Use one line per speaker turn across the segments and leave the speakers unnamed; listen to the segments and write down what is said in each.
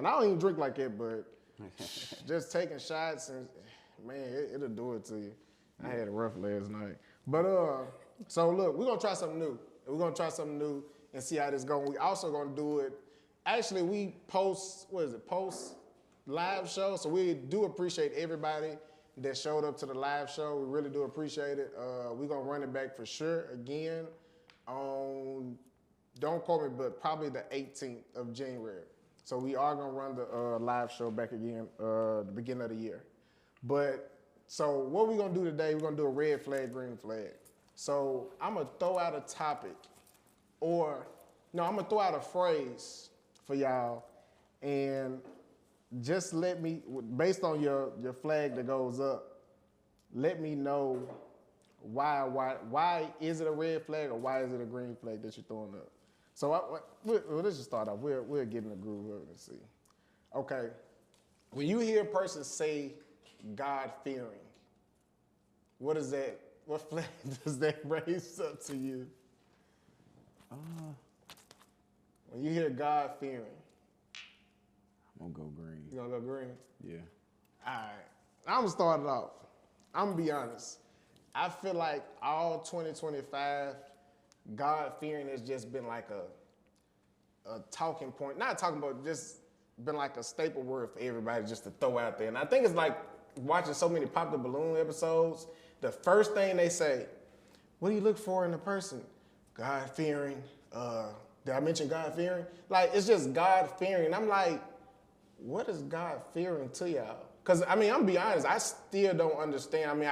And I don't even drink like that, but just taking shots and man, it'll do it to you. I had it rough last night. But so look, we're gonna try something new. We're gonna try something new and see how this goes. We also gonna do it. Actually, we post live show. So we do appreciate everybody that showed up to the live show. We really do appreciate it. We're gonna run it back for sure again on, don't quote me, but probably the 18th of January. So we are gonna run the live show back again the beginning of the year. But so what we're gonna do today, we're gonna do a red flag, green flag. So I'm gonna throw out a topic, I'm gonna throw out a phrase for y'all, and just let me, based on your flag that goes up, let me know why is it a red flag or why is it a green flag that you're throwing up. So let's just start off. We'll get in the groove and see. Okay, when you hear a person say God-fearing, what flag does that raise up to you? When you hear God-fearing.
I'm gonna go green.
You gonna go green?
Yeah.
All right, I'm gonna start it off. I'm gonna be honest. I feel like all 2025, God-fearing has just been like a talking point. Not talking about, just been like a staple word for everybody just to throw out there. And I think it's like watching so many Pop the Balloon episodes. The first thing they say, what do you look for in a person? God-fearing. Did I mention God-fearing? Like, it's just God-fearing. And I'm like, what is God-fearing to y'all? Because, I mean, I'm gonna be honest, I still don't understand. I mean,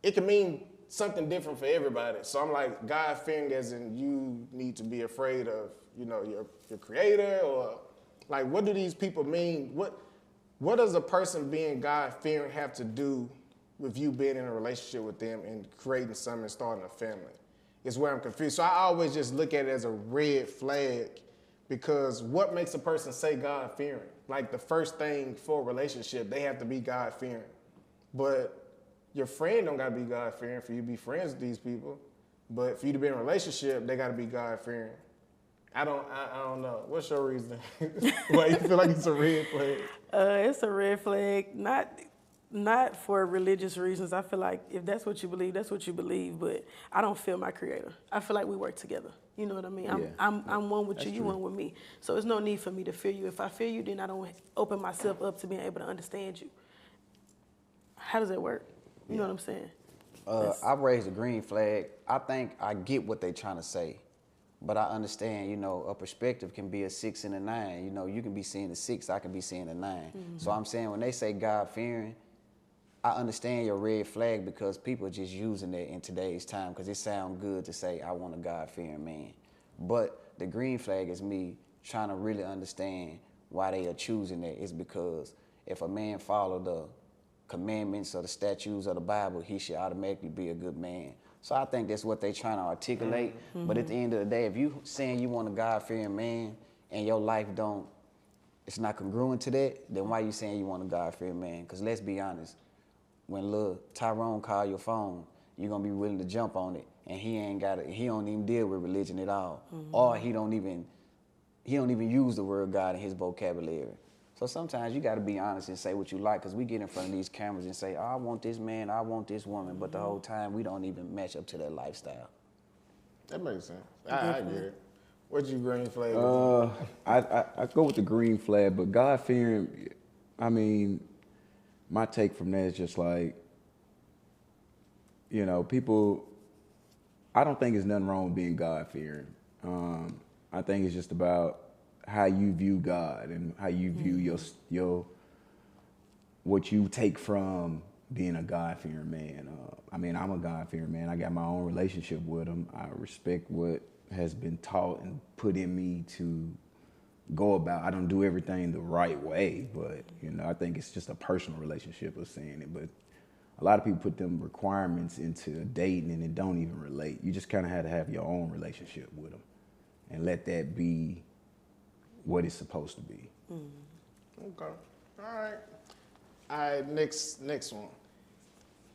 it can mean something different for everybody. So I'm like, God-fearing as in you need to be afraid of, your creator, or like, what do these people mean? What does a person being God-fearing have to do with you being in a relationship with them and creating something and starting a family? Is where I'm confused. So I always just look at it as a red flag, because what makes a person say God-fearing? Like, the first thing for a relationship, they have to be God-fearing. But your friend don't gotta be God-fearing for you to be friends with these people. But for you to be in a relationship, they gotta be God-fearing. I don't know. What's your reason? Why you feel like it's a red flag?
It's a red flag, not for religious reasons. I feel like if that's what you believe, that's what you believe. But I don't feel my creator. I feel like we work together. You know what I mean?
Yeah.
I'm one with
That's
you, you
true.
one with me. So there's no need for me to fear you. If I fear you, then I don't open myself up to being able to understand you. How does that work? You know what I'm saying?
I raised a green flag. I think I get what they're trying to say, but I understand, a perspective can be a 6 and a 9. You can be seeing a 6, I can be seeing a 9.
Mm-hmm.
So I'm saying when they say God-fearing, I understand your red flag, because people are just using it in today's time because it sounds good to say, I want a God-fearing man. But the green flag is me trying to really understand why they are choosing that. It's because if a man follow the commandments or the statutes of the Bible, he should automatically be a good man. So I think that's what they're trying to articulate. Mm-hmm. But at the end of the day, if you saying you want a God-fearing man and your life it's not congruent to that, then why you saying you want a God-fearing man? Because let's be honest, when little Tyrone call your phone, you're gonna be willing to jump on it, and he don't even deal with religion at all. Mm-hmm. Or he don't even use the word God in his vocabulary. So sometimes you gotta be honest and say what you like, because we get in front of these cameras and say, I want this man, I want this woman, but the whole time we don't even match up to that lifestyle.
That makes sense. I get it. What's your green flag?
I go with the green flag, but God-fearing, I mean, my take from that is just like, people, I don't think there's nothing wrong with being God-fearing. I think it's just about how you view God and how you view your what you take from being a God-fearing man. I'm a God-fearing man. I got my own relationship with him. I respect what has been taught and put in me to go about. I don't do everything the right way, but I think it's just a personal relationship of saying it. But a lot of people put them requirements into dating and it don't even relate. You just kind of have to have your own relationship with them and let that be what it's supposed to be.
Okay. All right, next one.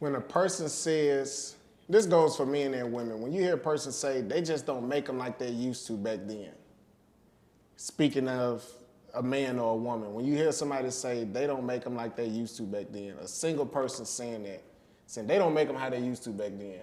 When a person says, this goes for men and women, when you hear a person say they just don't make them like they used to back then. Speaking of a man or a woman, when you hear somebody say they don't make them like they used to back then, a single person saying that, saying they don't make them how they used to back then.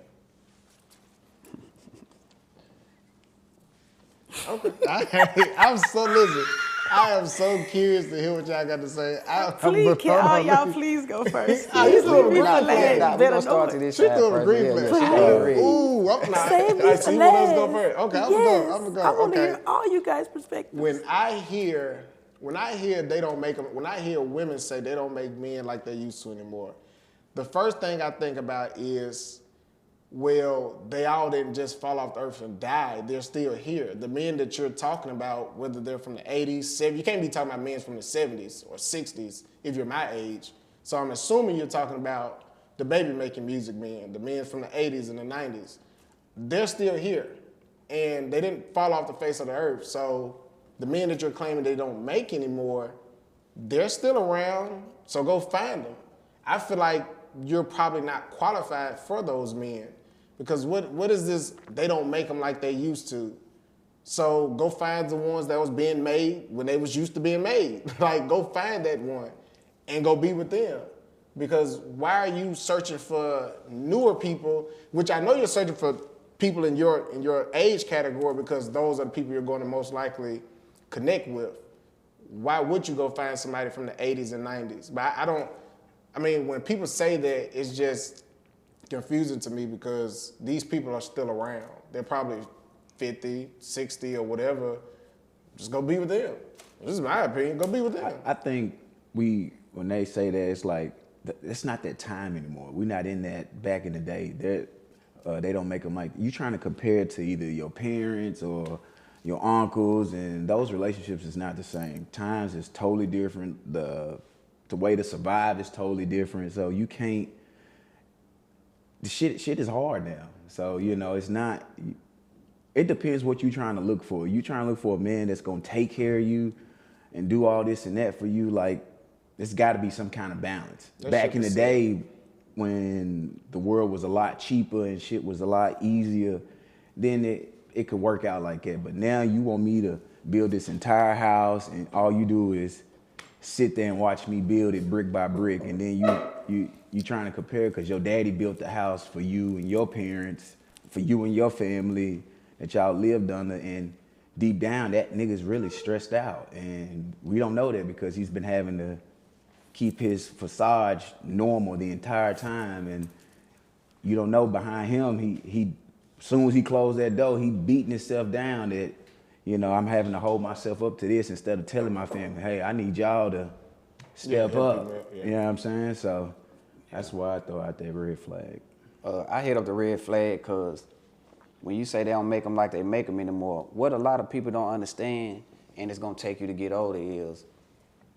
Okay, I'm so listen. I am so curious to hear what y'all got to say.
Please, can all y'all please go first?
Ah,
Please
you
leave me
doing
for
a green
last.
flag.
We're
Better
gonna start
know
to
it.
this
She
side
doing a
first.
green
Yeah,
flag.
yeah, she
Please.
doing red.
Ooh, I'm not.
Save me
I
for
see what else go
last.
first. Okay, I'm
Yes.
gonna go.
I want to
Okay.
hear all you guys' perspectives.
When I hear they don't make them, when I hear women say they don't make men like they used to anymore, the first thing I think about is, well, they all didn't just fall off the earth and die. They're still here. The men that you're talking about, whether they're from the 80s, 70s, you can't be talking about men from the 70s or 60s if you're my age. So I'm assuming you're talking about the baby making music men, the men from the 80s and the 90s. They're still here. And they didn't fall off the face of the earth. So the men that you're claiming they don't make anymore, they're still around. So go find them. I feel like you're probably not qualified for those men. Because what is this, they don't make them like they used to. So go find the ones that was being made when they was used to being made. Like, go find that one and go be with them. Because why are you searching for newer people, which I know you're searching for people in your age category because those are the people you're going to most likely connect with. Why would you go find somebody from the 80s and 90s? But I mean, when people say that, it's just confusing to me because these people are still around. They're probably 50, 60 or whatever. Just go be with them. This is my opinion. Go be with them.
I think when they say that, it's like, it's not that time anymore. We're not in that back in the day. They don't make them like, you trying to compare it to either your parents or your uncles, and those relationships is not the same. Times is totally different. The way to survive is totally different. So you can't, the shit is hard now. So, it's not, it depends what you're trying to look for. You trying to look for a man that's gonna take care of you and do all this and that for you, like, there's gotta be some kind of balance. Back in the day, when the world was a lot cheaper and shit was a lot easier, then it could work out like that. But now you want me to build this entire house and all you do is sit there and watch me build it brick by brick, and then you trying to compare because your daddy built the house for you and your parents, for you and your family that y'all lived under, and deep down that nigga's really stressed out, and we don't know that because he's been having to keep his facade normal the entire time, and you don't know behind him, he as soon as he closed that door, he beating himself down that, I'm having to hold myself up to this instead of telling my family, hey, I need y'all to step up.
Yeah.
You know what I'm saying? So that's why I throw out that red flag.
I hit up the red flag because when you say they don't make them like they make them anymore, what a lot of people don't understand, and it's gonna take you to get older, is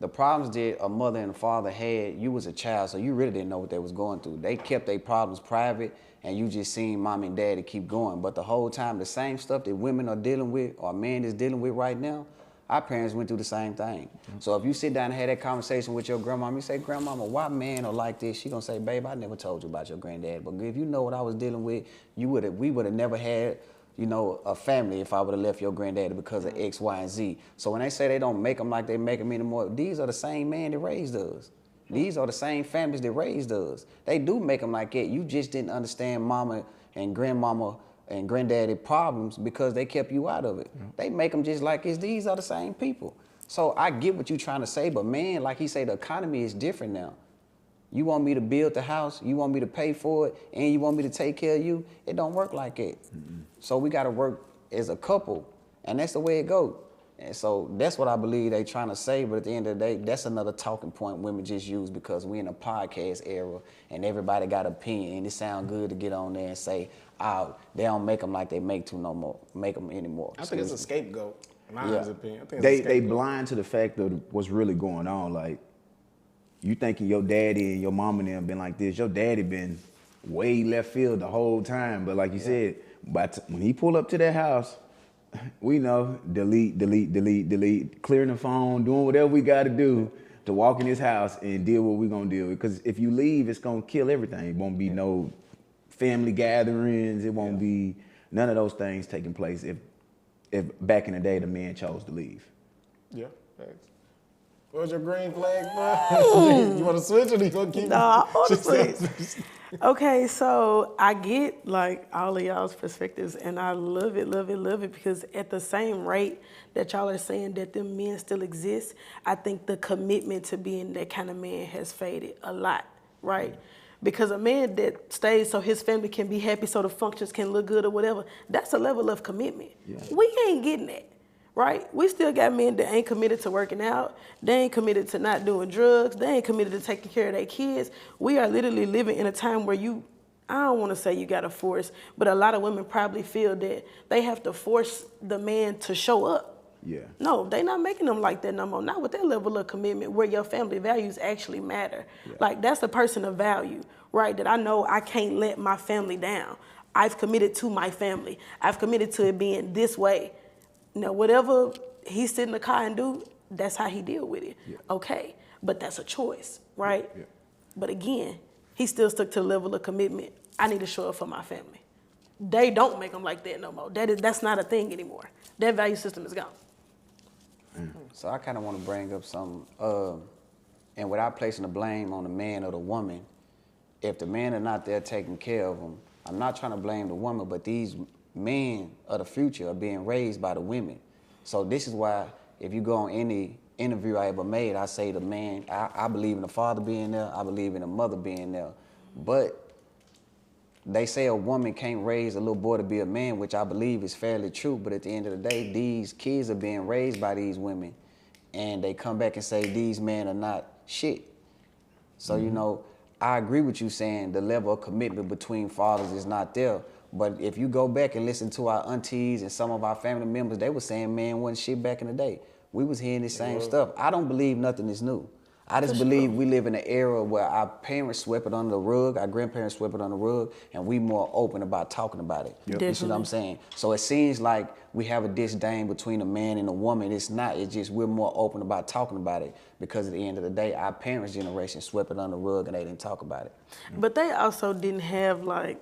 the problems that a mother and a father had, you was a child, so you really didn't know what they was going through. They kept their problems private, and you just seen mom and daddy keep going. But the whole time, the same stuff that women are dealing with, or men is dealing with right now, our parents went through the same thing. Mm-hmm. So if you sit down and have that conversation with your grandmama, you say, grandmama, why men are like this? She gonna say, babe, I never told you about your granddad. But if you know what I was dealing with, we would have never had, a family if I would have left your granddaddy because of X, Y, and Z. So when they say they don't make them like they make them anymore, these are the same men that raised us. These are the same families that raised us. They do make them like that. You just didn't understand mama and grandmama and granddaddy problems because they kept you out of it. Yeah. They make them just like it's. These are the same people. So I get what you're trying to say, but man, like he said, the economy is different now. You want me to build the house, you want me to pay for it, and you want me to take care of you? It don't work like that. Mm-hmm. So we gotta work as a couple, and that's the way it goes. And so that's what I believe they trying to say, but at the end of the day, that's another talking point women just use because we in a podcast era and everybody got opinion, and it sound good to get on there and say, oh, they don't make them like they make them anymore.
I think it's a scapegoat, in my opinion. I think
They blind to the fact of what's really going on. Like, you thinking your daddy and your mama and them been like this. Your daddy been way left field the whole time. But like you said, when he pull up to that house, we know, delete, clearing the phone, doing whatever we got to do to walk in his house and deal what we going to deal with. Because if you leave, it's going to kill everything. It won't be no family gatherings. It won't be none of those things taking place if back in the day the man chose to leave.
Yeah, thanks. What's your green flag, bro? You want to switch or you want to keep
Nah, honestly. Okay, so I get like all of y'all's perspectives, and I love it, because at the same rate that y'all are saying that them men still exist, I think the commitment to being that kind of man has faded a lot, right? Because a man that stays so his family can be happy, so the functions can look good or whatever, that's a level of commitment.
Yeah.
We ain't getting that. Right? We still got men that ain't committed to working out. They ain't committed to not doing drugs. They ain't committed to taking care of their kids. We are literally living in a time where I don't want to say you got to force, but a lot of women probably feel that they have to force the man to show up.
Yeah.
No, they not making them like that no more. Not with that level of commitment where your family values actually matter.
Yeah.
Like, that's a person of value, right? That I know I can't let my family down. I've committed to my family. I've committed to it being this way. Now, whatever he sit in the car and do, that's how he deal with it.
Yeah.
Okay, but that's a choice, right?
Yeah.
But again, he still stuck to the level of commitment. I need to show up for my family. They don't make them like that no more. That's not a thing anymore. That value system is gone.
So I kind of want to bring up something, and without placing the blame on the man or the woman, if the men are not there taking care of them, I'm not trying to blame the woman, but these men of the future are being raised by the women. So this is why if you go on any interview I ever made, I say the man, I believe in the father being there, I believe in the mother being there. But they say a woman can't raise a little boy to be a man, which I believe is fairly true. But at the end of the day, these kids are being raised by these women, and they come back and say these men are not shit. So, you know, I agree with you saying the level of commitment between fathers is not there. But if you go back and listen to our aunties and some of our family members, they were saying man wasn't shit back in the day. We was hearing the same stuff. I don't believe nothing is new. I just believe we live in an era where our parents swept it under the rug, our grandparents swept it under the rug, and we more open about talking about it.
Yep.
You see what I'm saying? So it seems like we have a disdain between a man and a woman. It's not. It's just we're more open about talking about it because at the end of the day, our parents' generation swept it under the rug and they didn't talk about it.
But they also didn't have like,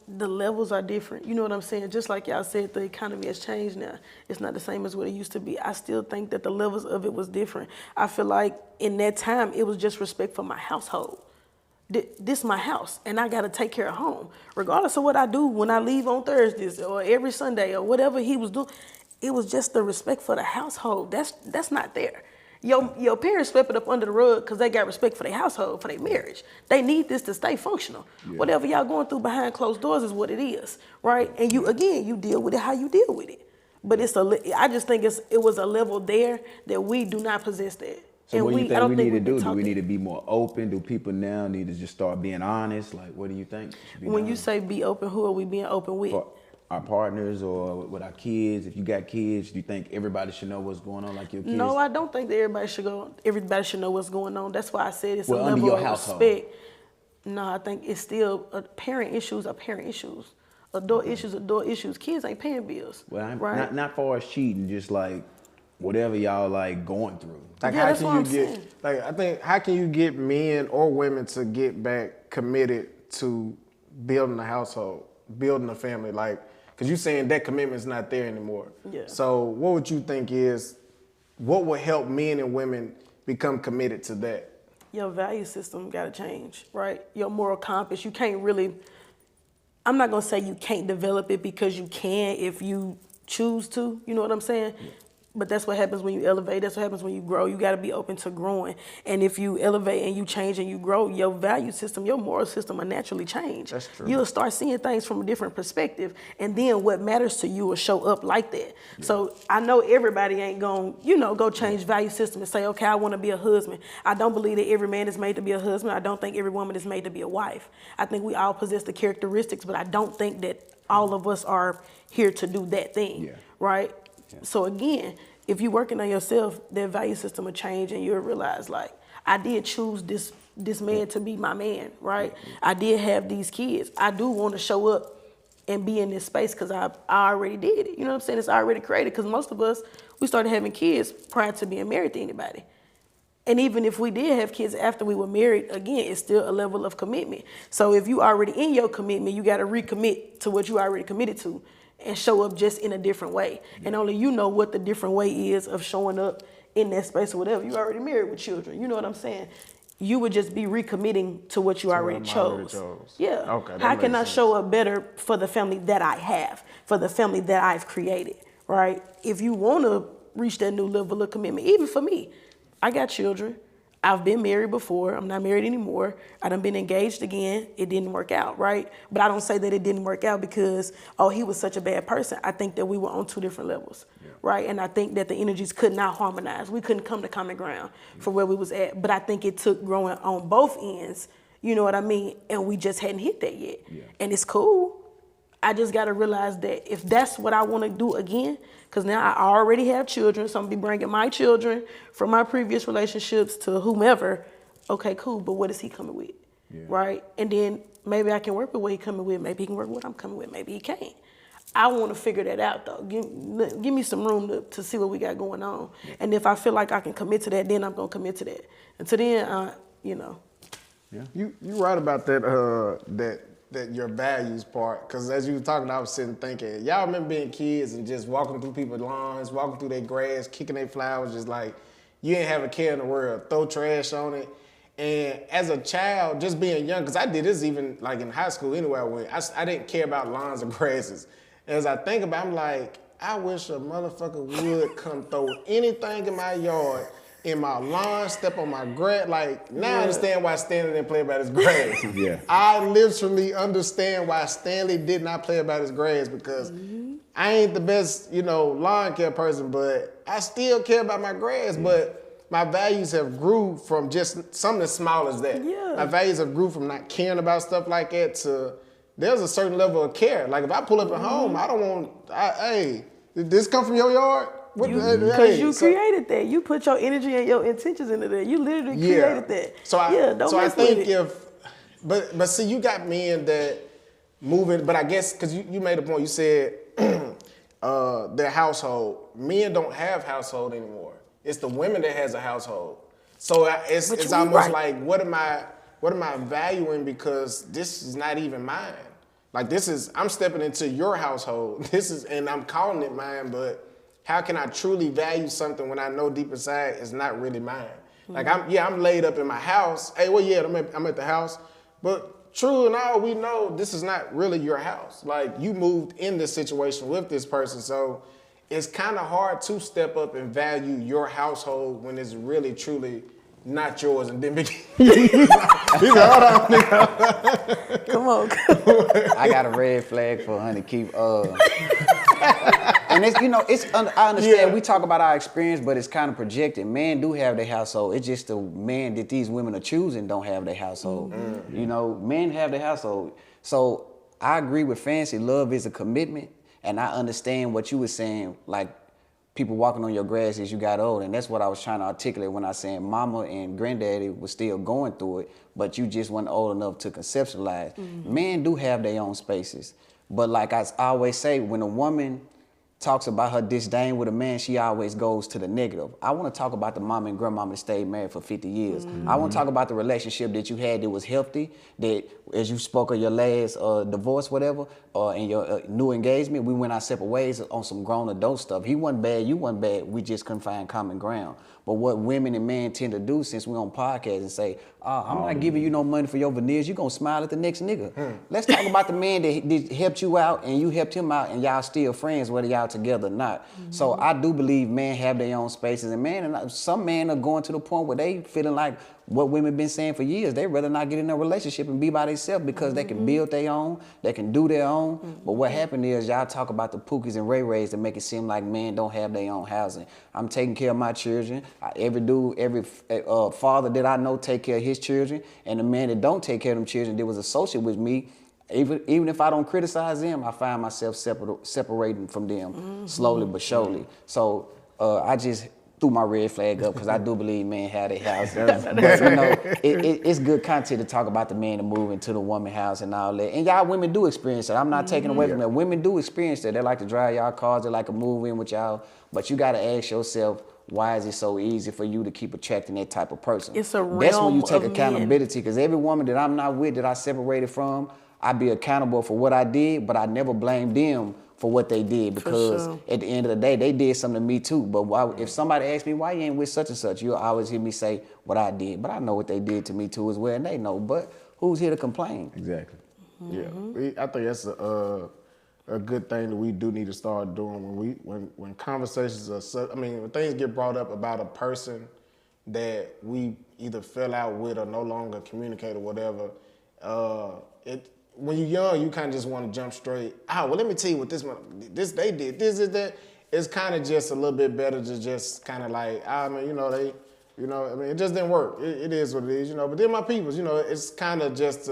the levels are different. You know what I'm saying? Just like y'all said, the economy has changed now. It's not the same as what it used to be. I still think that the levels of it was different. I feel like in that time, it was just respect for my household. This my house, and I got to take care of home. Regardless of what I do when I leave on Thursdays or every Sunday or whatever he was doing, it was just the respect for the household. That's not there. Your parents swept it up under the rug because they got respect for their household, for their marriage. They need this to stay functional. Yeah. Whatever y'all going through behind closed doors is what it is, right? And you deal with it how you deal with it. But I just think it was a level there that we do not possess that.
So
and
what do you think we need to do? Do we
that.
need to be more open? Do people now need to just start being honest? Like, what do you think?
When you say be open, who are we being open with?
For our partners or with our kids? If you got kids, do you think everybody should know what's going on like your kids?
No, I don't think that everybody should know what's going on. That's why I said it's a
under
level
your
of
household.
respect. No, I think it's still parent issues are parent issues. Adult issues are adult issues. Kids ain't paying bills.
Well,
right?
not far as cheating, just like whatever y'all like going through.
Like
Yeah,
how
that's
can
what
you
I'm
get
saying.
like I think how can you get men or women to get back committed to building a household, building a family? Like, because you're saying that commitment's not there anymore.
Yeah.
So what would you think is what would help men and women become committed to that?
Your value system got to change, right? Your moral compass. You can't really. I'm not gonna say you can't develop it because you can if you choose to. You know what I'm saying? Yeah. But that's what happens when you elevate. That's what happens when you grow. You got to be open to growing. And if you elevate and you change and you grow, your value system, your moral system will naturally change.
That's true.
You'll start seeing things from a different perspective. And then what matters to you will show up like that. Yeah. So I know everybody ain't going to, go change value system and say, okay, I want to be a husband. I don't believe that every man is made to be a husband. I don't think every woman is made to be a wife. I think we all possess the characteristics, but I don't think that all of us are here to do that thing, right? Yeah. So again, if you're working on yourself, that value system will change and you'll realize, like, I did choose this man to be my man, right? I did have these kids. I do want to show up and be in this space because I already did it. You know what I'm saying? It's already created because most of us, we started having kids prior to being married to anybody. And even if we did have kids after we were married, again, it's still a level of commitment. So if you already in your commitment, you got to recommit to what you already committed to and show up just in a different way. And only you know what the different way is of showing up in that space or whatever. You already married with children. You know what I'm saying? You would just be recommitting to what you already chose. Yeah.
Okay.
How can I show up better for the family that I have, for the family that I've created, right? If you want to reach that new level of commitment, even for me, I got children. I've been married before. I'm not married anymore. I done been engaged again. It didn't work out, right? But I don't say that it didn't work out because, oh, he was such a bad person. I think that we were on 2 different levels, right? And I think that the energies could not harmonize. We couldn't come to common ground for where we was at. But I think it took growing on both ends, you know what I mean? And we just hadn't hit that yet. Yeah. And it's cool. I just got to realize that if that's what I want to do again, because now I already have children, so I'm going to be bringing my children from my previous relationships to whomever. Okay, cool, but what is he coming with, right? And then maybe I can work with what he's coming with. Maybe he can work with what I'm coming with. Maybe he can't. I want to figure that out, though. Give me some room to see what we got going on. And if I feel like I can commit to that, then I'm going to commit to that. Until then, you know.
Yeah. You right about that, that your values part, because as you were talking, I was sitting thinking, y'all remember being kids and just walking through people's lawns, walking through their grass, kicking their flowers, just like you ain't have a care in the world, throw trash on it. And as a child, just being young, because I did this even like in high school anywhere I went, I didn't care about lawns or grasses. As I think about it, I'm like, I wish a motherfucker would come throw anything in my yard, in my lawn, step on my grass. Like, now I understand why Stanley didn't play about his grass. I literally understand why Stanley did not play about his grass, because I ain't the best, lawn care person, but I still care about my grass. But my values have grew from just something as small as that. My values have grew from not caring about stuff like that to there's a certain level of care. Like, if I pull up at home, I don't want, hey, did this come from your yard?
Because you created that. You put your energy and your intentions into that. You literally created that.
So I think but see, you got men that moving, but I guess, because you made a point, you said their household. Men don't have household anymore. It's the women that has a household. So it's almost like, what am I valuing, because this is not even mine. Like, I'm stepping into your household. And I'm calling it mine, but how can I truly value something when I know deep inside it's not really mine? Like, I'm laid up in my house. Hey, well, yeah, I'm at the house. But true and all, we know this is not really your house. Like, you moved in this situation with this person. So it's kind of hard to step up and value your household when it's really, truly not yours. And then
Come on.
I got a red flag for honey. Keep and I understand we talk about our experience, but it's kind of projected. Men do have their household. It's just the men that these women are choosing don't have their household. Men have their household. So I agree with Fancy. Love is a commitment, and I understand what you were saying, like people walking on your grass as you got old, and that's what I was trying to articulate when I was saying mama and granddaddy was still going through it, but you just weren't old enough to conceptualize. Men do have their own spaces, but like I always say, when a woman talks about her disdain with a man, she always goes to the negative. I want to talk about the mama and grandmama that stayed married for 50 years. I want to talk about the relationship that you had that was healthy, that as you spoke of your last divorce, whatever, and your new engagement, we went our separate ways on some grown adult stuff. He wasn't bad, you wasn't bad, we just couldn't find common ground. But what women and men tend to do, since we're on podcasts, and say, I'm not giving you no money for your veneers, you gonna smile at the next nigga. Let's talk about the man that helped you out and you helped him out and y'all still friends whether y'all together or not. So I do believe men have their own spaces, and some men are going to the point where they feeling like what women been saying for years, they rather not get in a relationship and be by themselves because they can build their own, they can do their own. But what happened is y'all talk about the Pookies and Ray Rays that make it seem like men don't have their own housing. I'm taking care of my children. Every father that I know take care of his children, and the man that don't take care of them children that was associated with me, even if I don't criticize them, I find myself separating from them slowly but surely. So I just threw my red flag up because I do believe men have their house. But it's good content to talk about the man to move into the woman house and all that. And y'all women do experience that. I'm not taking away from that. Women do experience that. They like to drive y'all cars. They like to move in with y'all. But you got to ask yourself, why is it so easy for you to keep attracting that type of person?
It's a realm
That's when you take
of
accountability, because every woman that I'm not with, that I separated from, I be accountable for what I did, but I never blame them for what they did, because at the end of the day, they did something to me too. But if somebody asks me why you ain't with such and such, you'll always hear me say what I did. But I know what they did to me too as well, and they know. But who's here to complain?
Exactly.
Yeah, I think that's a good thing that we do need to start doing when conversations are. When things get brought up about a person that we either fell out with or no longer communicate or whatever. When you're young, you kind of just want to jump straight. Well, let me tell you what they did. This is that. It's kind of just a little bit better to just kind of like, it just didn't work. It is what it is, But then my peoples, it's kind of just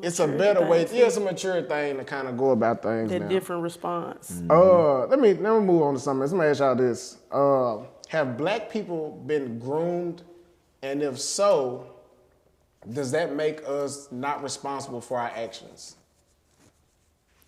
it's a better way. Yeah, it's a mature thing to kind of go about things.
That different response.
Let me move on to something else. Let me ask y'all this: have black people been groomed, and if so, does that make us not responsible for our actions?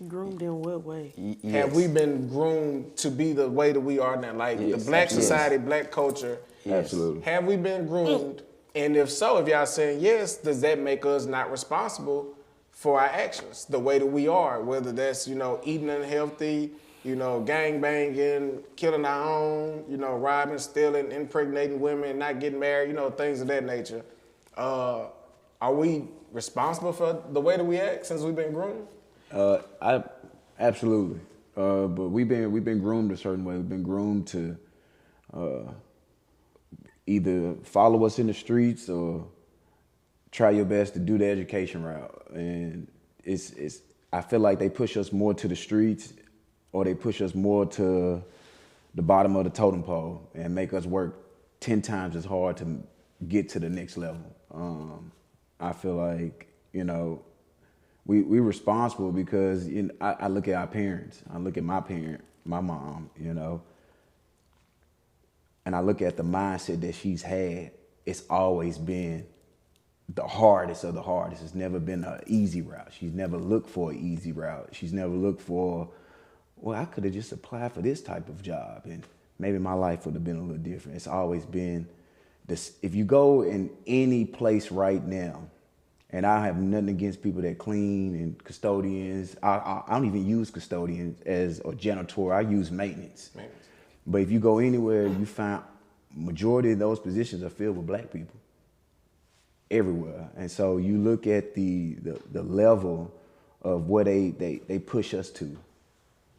Groomed in what way?
Yes.
Have we been groomed to be the way that we are now? Like the black society, black culture.
Yes. Absolutely.
Have we been groomed? And if so, if y'all saying yes, does that make us not responsible for our actions, the way that we are? Whether that's, eating unhealthy, gang banging, killing our own, robbing, stealing, impregnating women, not getting married, things of that nature. Are we responsible for the way that we act since we've been groomed?
Absolutely. But we've been groomed a certain way. We've been groomed to either follow us in the streets or try your best to do the education route. And I feel like they push us more to the streets, or they push us more to the bottom of the totem pole and make us work 10 times as hard to get to the next level. I feel like, we responsible because I look at our parents. I look at my parent, my mom, and I look at the mindset that she's had. It's always been the hardest of the hardest. It's never been an easy route. She's never looked for an easy route. She's never looked for, I could have just applied for this type of job and maybe my life would have been a little different. It's always been this. If you go in any place right now, and I have nothing against people that clean and custodians. I don't even use custodians or janitor. I use maintenance. But if you go anywhere, you find majority of those positions are filled with black people everywhere. And so you look at the level of where they push us to.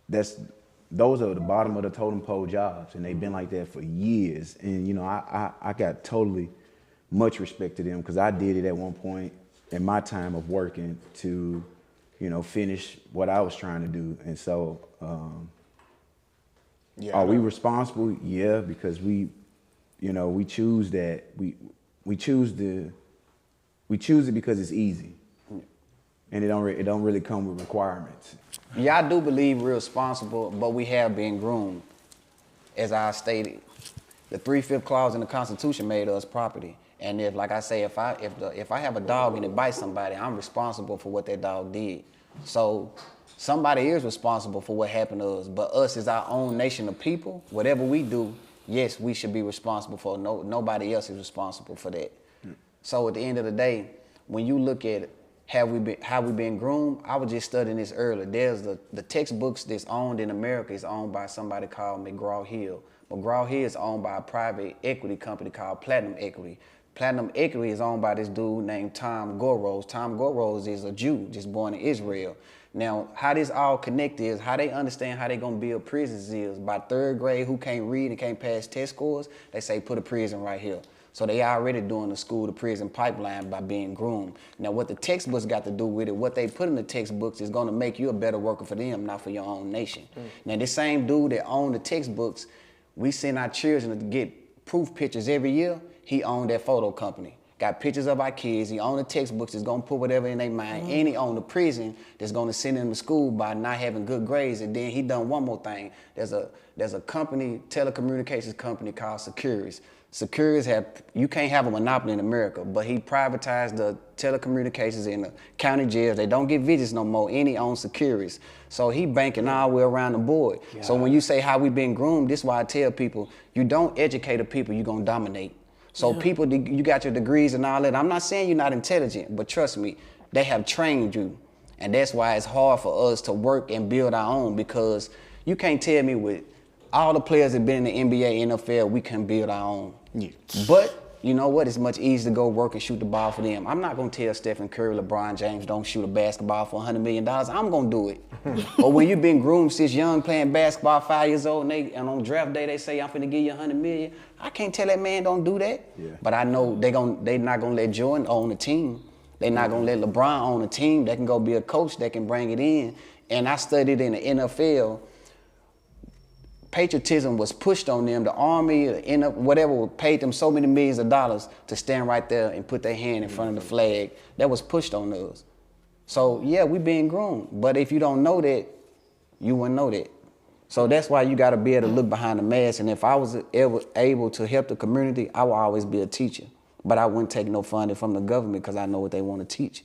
Those are the bottom of the totem pole jobs, and they've been like that for years. And I got totally much respect to them because I did it at one point in my time of working to, finish what I was trying to do. And so, are we responsible? Yeah, because we choose that. We choose it because it's easy, and it don't really come with requirements.
Yeah, I do believe we're responsible, but we have been groomed. As I stated, the 3/5 clause in the Constitution made us property. And if I have a dog and it bites somebody, I'm responsible for what that dog did. So somebody is responsible for what happened to us, but us as our own nation of people, whatever we do, yes, we should be responsible for. Nobody else is responsible for that. So at the end of the day, when you look at how we been groomed, I was just studying this earlier. There's the textbooks that's owned in America is owned by somebody called McGraw-Hill. McGraw-Hill is owned by a private equity company called Platinum Equity. Platinum Equity is owned by this dude named Tom Gorose. Tom Gorose is a Jew, just born in Israel. Now, how this all connected is how they understand how they gonna build prisons is by 3rd grade, who can't read and can't pass test scores, they say put a prison right here. So they already doing the school to prison pipeline by being groomed. Now, what the textbooks got to do with it, what they put in the textbooks is gonna make you a better worker for them, not for your own nation. Now, this same dude that owned the textbooks, we send our children to get proof pictures every year. He owned that photo company. Got pictures of our kids. He owned the textbooks that's gonna put whatever in their mind. And he owned the prison that's gonna send them to school by not having good grades. And then he done one more thing. There's a company, telecommunications company called Securus. Securus you can't have a monopoly in America, but he privatized the telecommunications in the county jails. They don't get visits no more, and he owns Securus. So he banking all the way around the board. Yeah. So when you say how we been groomed, this is why I tell people, you don't educate the people, you're gonna dominate. So people, you got your degrees and all that. I'm not saying you're not intelligent, but trust me, they have trained you. And that's why it's hard for us to work and build our own, because you can't tell me with all the players that been in the NBA, NFL, we can build our own.
Yeah.
But you know what? It's much easier to go work and shoot the ball for them. I'm not going to tell Stephen Curry, LeBron James, don't shoot a basketball for $100 million. I'm going to do it. But when you've been groomed since young playing basketball, 5 years old, and on draft day they say, I'm finna give you $100 million, I can't tell that man don't do that.
Yeah.
But I know they not going to let Jordan own the team. They're not going to let LeBron own a team. They can go be a coach that can bring it in. And I studied in the NFL. Patriotism was pushed on them. The Army, whatever, paid them so many millions of dollars to stand right there and put their hand in front of the flag. That was pushed on us. So, yeah, we being groomed. But if you don't know that, you wouldn't know that. So that's why you got to be able to look behind the mask. And if I was ever able to help the community, I would always be a teacher. But I wouldn't take no funding from the government because I know what they want to teach.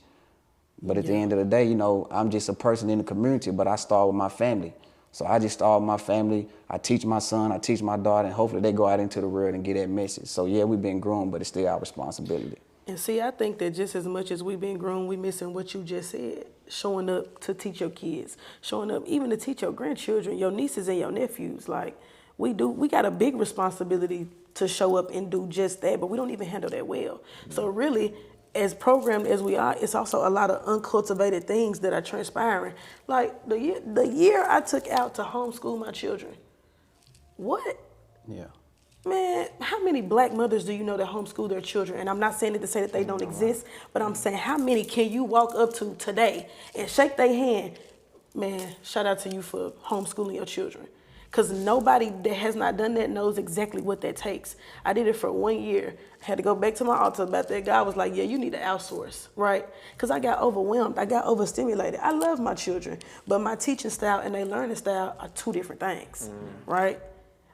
But at the end of the day, you know, I'm just a person in the community, but I start with my family. So I just start with my family. I teach my son, I teach my daughter, and hopefully they go out into the world and get that message. So yeah, we've been groomed, but it's still our responsibility.
And see, I think that just as much as we've been groomed, we missing what you just said. Showing up to teach your kids, showing up even to teach your grandchildren, your nieces and your nephews. Like, we got a big responsibility to show up and do just that, but we don't even handle that well. So really, as programmed as we are, it's also a lot of uncultivated things that are transpiring. Like the year I took out to homeschool my children, what?
Yeah.
Man, how many black mothers do you know that homeschool their children? And I'm not saying it to say that they don't exist, but I'm saying how many can you walk up to today and shake their hand? Man, shout out to you for homeschooling your children. Because nobody that has not done that knows exactly what that takes. I did it for 1 year. I had to go back to my altar about that. God was like, yeah, you need to outsource, right? Because I got overwhelmed. I got overstimulated. I love my children, but my teaching style and their learning style are two different things, right?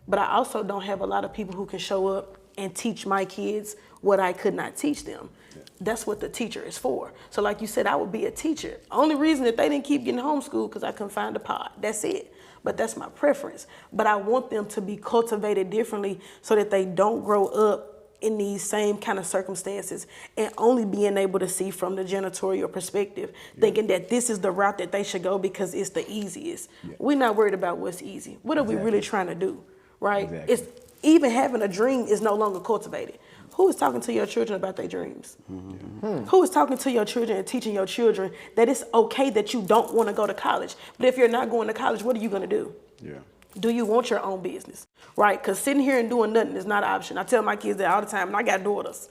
But I also don't have a lot of people who can show up and teach my kids what I could not teach them. Yeah. That's what the teacher is for. So like you said, I would be a teacher. Only reason that they didn't keep getting homeschooled because I couldn't find a pod. That's it. But that's my preference. But I want them to be cultivated differently so that they don't grow up in these same kind of circumstances and only being able to see from the janitorial perspective, thinking that this is the route that they should go because it's the easiest. Yeah. We're not worried about what's easy. What are we really trying to do, right? Exactly. It's even having a dream is no longer cultivated. Who is talking to your children about their dreams? Who is talking to your children and teaching your children that it's okay that you don't want to go to college? But if you're not going to college, what are you going to do? Yeah. Do you want your own business? Right? Because sitting here and doing nothing is not an option. I tell my kids that all the time, and I got daughters.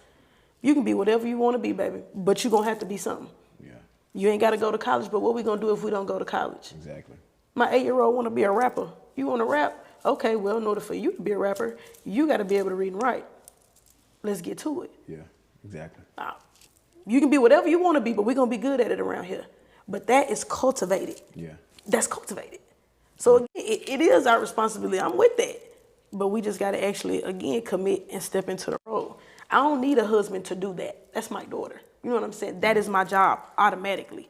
You can be whatever you want to be, baby, but you're going to have to be something. Yeah. You ain't got to go to college, but what we going to do if we don't go to college? Exactly. My 8-year-old want to be a rapper. You want to rap? Okay, well, in order for you to be a rapper, you got to be able to read and write. Let's get to it. Yeah, exactly. You can be whatever you want to be, but we're going to be good at it around here. But that is cultivated. Yeah. That's cultivated. So again, it is our responsibility. I'm with that. But we just got to actually, again, commit and step into the role. I don't need a husband to do that. That's my daughter. You know what I'm saying? That is my job automatically.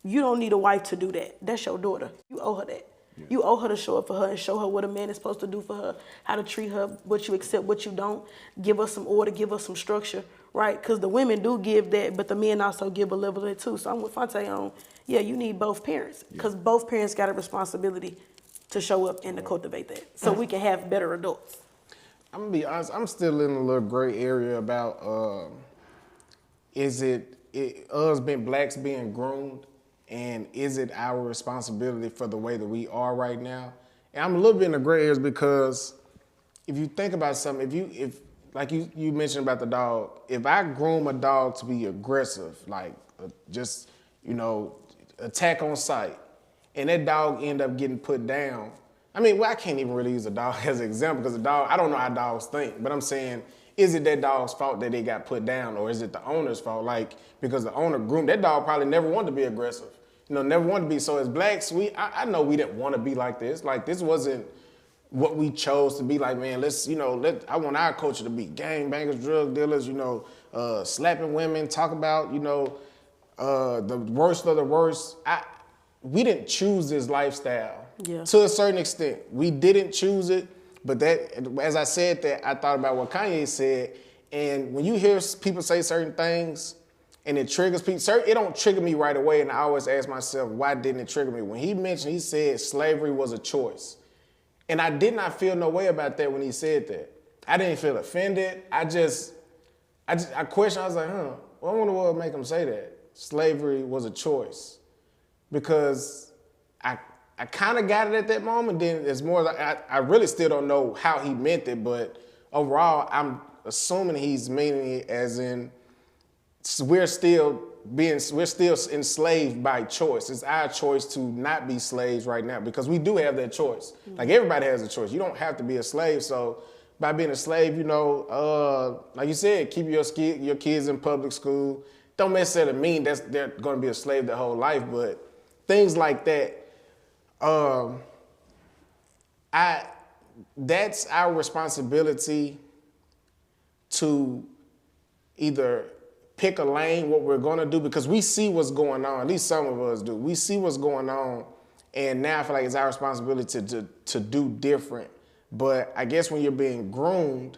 You don't need a wife to do that. That's your daughter. You owe her that. Yeah. You owe her to show up for her and show her what a man is supposed to do for her, how to treat her, what you accept, what you don't. Give us some order, give us some structure, right? Because the women do give that, but the men also give a level of it too. So I'm with Fonte on, yeah, you need both parents because both parents got a responsibility to show up and to cultivate that so we can have better adults.
I'm going to be honest, I'm still in a little gray area about is it us blacks being groomed? And is it our responsibility for the way that we are right now? And I'm a little bit in the gray areas because if you think about something, if like you mentioned about the dog, if I groom a dog to be aggressive, like just, attack on sight, and that dog end up getting put down, I can't even really use a dog as an example because the dog, I don't know how dogs think, but I'm saying, is it that dog's fault that they got put down, or is it the owner's fault? Like, because the owner groomed, that dog probably never wanted to be aggressive. Never wanted to be. So as blacks, I know we didn't want to be like this. Like, this wasn't what we chose to be like, man, I want our culture to be gangbangers, drug dealers, slapping women, talk about, the worst of the worst. We didn't choose this lifestyle to a certain extent. We didn't choose it. But that, as I said that, I thought about what Kanye said, And when you hear people say certain things and it triggers people, it don't trigger me right away. And I always ask myself, why didn't it trigger me? When he said slavery was a choice. And I did not feel no way about that when he said that. I didn't feel offended. I questioned, I was like, well, I wonder what would make him say that. Slavery was a choice. Because I kind of got it at that moment. Then it's more like, I really still don't know how he meant it, but overall, I'm assuming he's meaning it as in we're still enslaved by choice. It's our choice to not be slaves right now because we do have that choice. Like everybody has a choice. You don't have to be a slave. So by being a slave, like you said, keep your kids in public school. Don't necessarily mean they're going to be a slave their whole life, but things like that. That's our responsibility to either pick a lane, what we're gonna do, because we see what's going on, at least some of us do. We see what's going on, and now I feel like it's our responsibility to do different. But I guess when you're being groomed,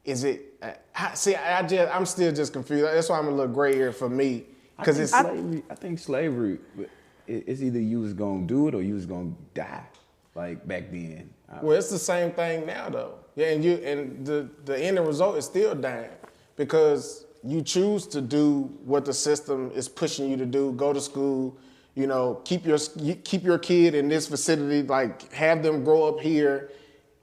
is it, I'm still just confused. That's why I'm a little gray here for me. Because it's
slavery. I think slavery, it's either you was gonna do it or you was gonna die, like back then.
Well, it's the same thing now, though. Yeah, and the end result is still dying because you choose to do what the system is pushing you to do. Go to school, keep your kid in this facility, like have them grow up here,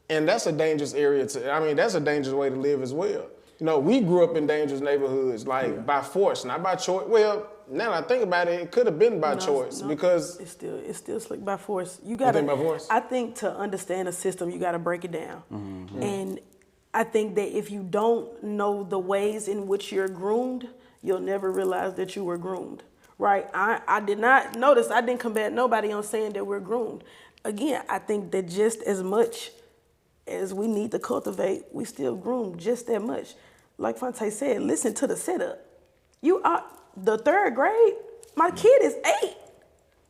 and that's a dangerous area that's a dangerous way to live as well. We grew up in dangerous neighborhoods, by force, not by choice. Well, now that I think about it, it could have been by choice because
it's still slick by force. You
think by force?
I think to understand a system, you got to break it down.
Mm-hmm.
And I think that if you don't know the ways in which you're groomed, you'll never realize that you were groomed, right? I did not notice. I didn't combat nobody on saying that we're groomed. Again, I think that just as much as we need to cultivate, we still groom just that much. Like Fonte said, listen to the setup. You are the third grade. My kid is 8.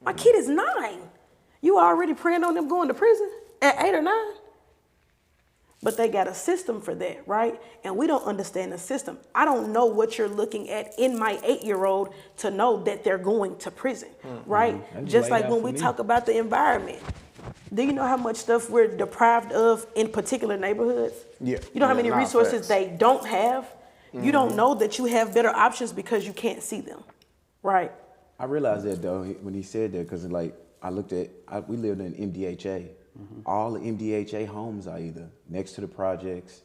My kid is 9. You already praying on them going to prison at 8 or 9? But they got a system for that, right? And we don't understand the system. I don't know what you're looking at in my 8-year-old to know that they're going to prison, right? Just like when we talk about the environment. Do you know how much stuff we're deprived of in particular neighborhoods?
Yeah.
You know how many resources they don't have? You don't know that you have better options because you can't see them, right?
I realized that though when he said that because I looked at we lived in MDHA. All the MDHA homes are either next to the projects,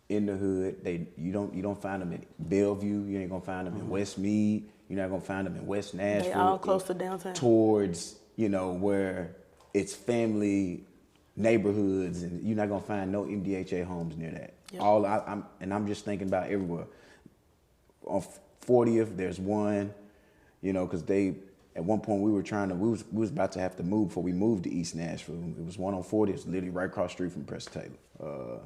in the hood. You don't find them in Bellevue. You ain't gonna find them in West Meade. You're not gonna find them in West Nashville.
They all close to downtown.
Towards where it's family neighborhoods, and you're not gonna find no MDHA homes near that. Yep. I'm just thinking about everywhere. On 40th, there's one, because at one point we was about to have to move before we moved to East Nashville. It was one on 40th, it's literally right across the street from Preston Taylor.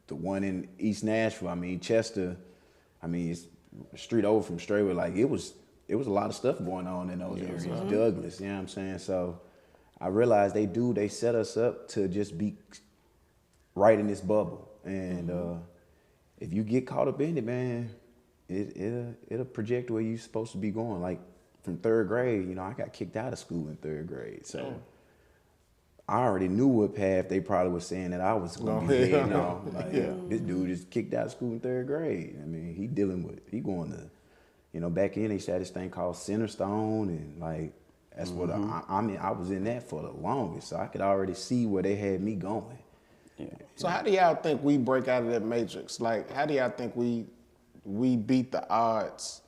The one in East Nashville, Chester, it's a street over from Strayway. Like it was a lot of stuff going on in those areas. Douglas, you know what I'm saying? So I realized they set us up to just be right in this bubble. And if you get caught up in it, man, it'll project where you're supposed to be going. Like from 3rd grade, I got kicked out of school in 3rd grade. So I already knew what path they probably were saying that I was going to be heading on. This dude just kicked out of school in 3rd grade. He going to, back in they had this thing called Centerstone, and that's what I was in that for the longest. So I could already see where they had me going. Yeah.
So how do y'all think we break out of that matrix? How do y'all think we beat the odds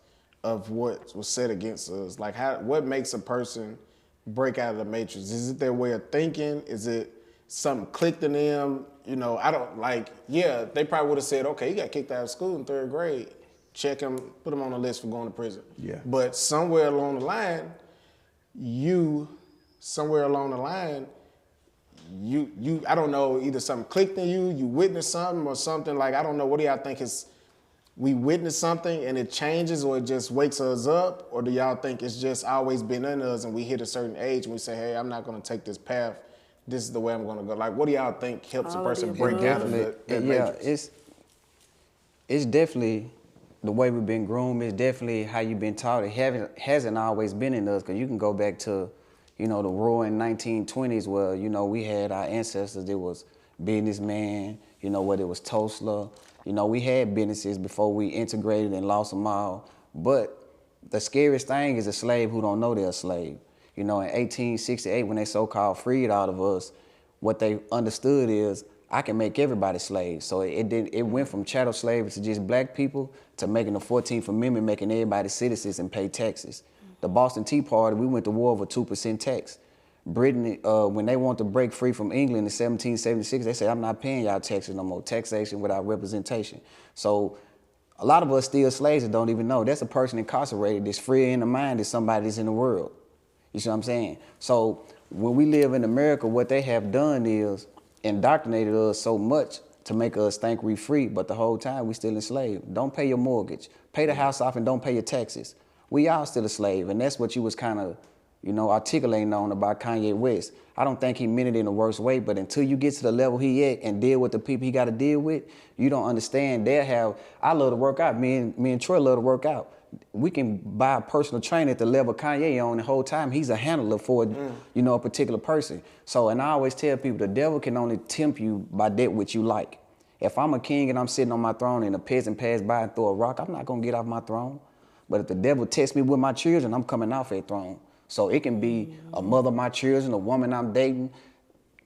of what was set against us? What makes a person break out of the matrix? Is it their way of thinking? Is it something clicked in them? They probably would have said, okay, he got kicked out of school in 3rd grade. Check him, put him on the list for going to prison. Yeah. But somewhere along the line, I don't know, either something clicked in you witnessed something or something, I don't know, what do y'all think is, we witness something and it changes or it just wakes us up? Or do y'all think it's just always been in us and we hit a certain age and we say, hey, I'm not gonna take this path, this is the way I'm gonna go? What do y'all think helps a person break out of that matrix?
It's definitely the way we've been groomed. It's definitely how you've been taught. It hasn't always been in us, because you can go back to, the roaring 1920s where, we had our ancestors. It was businessmen, whether it was Tulsa. We had businesses before we integrated and lost them all. But the scariest thing is a slave who don't know they're a slave. In 1868, when they so-called freed all of us, what they understood is, I can make everybody slaves. So it went from chattel slavery to just black people to making the 14th Amendment, making everybody citizens and pay taxes. The Boston Tea Party, we went to war over 2% tax. Britain, when they wanted to break free from England in 1776, they said, I'm not paying y'all taxes no more, taxation without representation. So a lot of us still slaves that don't even know. That's a person incarcerated that's free in the mind as somebody that's in the world. You see what I'm saying? So when we live in America, what they have done is indoctrinated us so much to make us think we free, but the whole time we still enslaved. Don't pay your mortgage. Pay the house off and don't pay your taxes. We all still a slave, and that's what you was kind of, articulating on about Kanye West. I don't think he meant it in the worst way, but until you get to the level he at and deal with the people he got to deal with, you don't understand. I love to work out. Me and Troy love to work out. We can buy a personal trainer at the level Kanye on the whole time. He's a handler for, a particular person. So, and I always tell people, the devil can only tempt you by that which you like. If I'm a king and I'm sitting on my throne and a peasant pass by and throw a rock, I'm not going to get off my throne. But if the devil tests me with my children, I'm coming off that throne. So it can be a mother of my children, a woman I'm dating,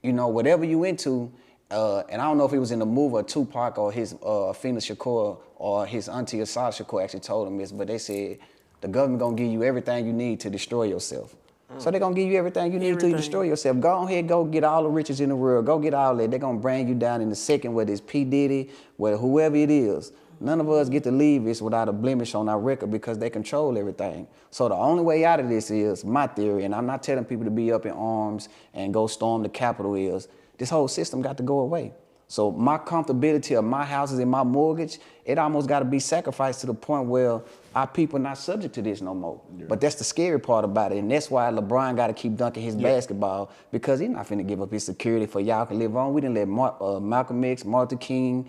whatever you into. And I don't know if he was in the movie or Tupac or his Afina Shakur or his auntie Asad Shakur actually told him this, but they said the government gonna give you everything you need to destroy yourself. So they're gonna give you everything you need to destroy yourself. Go ahead, go get all the riches in the world. Go get all that. They're gonna bring you down in a second, whether it's P. Diddy, whether whoever it is. None of us get to leave this without a blemish on our record because they control everything. So the only way out of this is, my theory, and I'm not telling people to be up in arms and go storm the Capitol, is this whole system got to go away. So my comfortability of my houses and my mortgage, it almost got to be sacrificed to the point where our people not subject to this no more. Yeah. But that's the scary part about it. And that's why LeBron got to keep dunking his basketball, because he's not finna give up his security for y'all can live on. We didn't let Malcolm X, Martin King,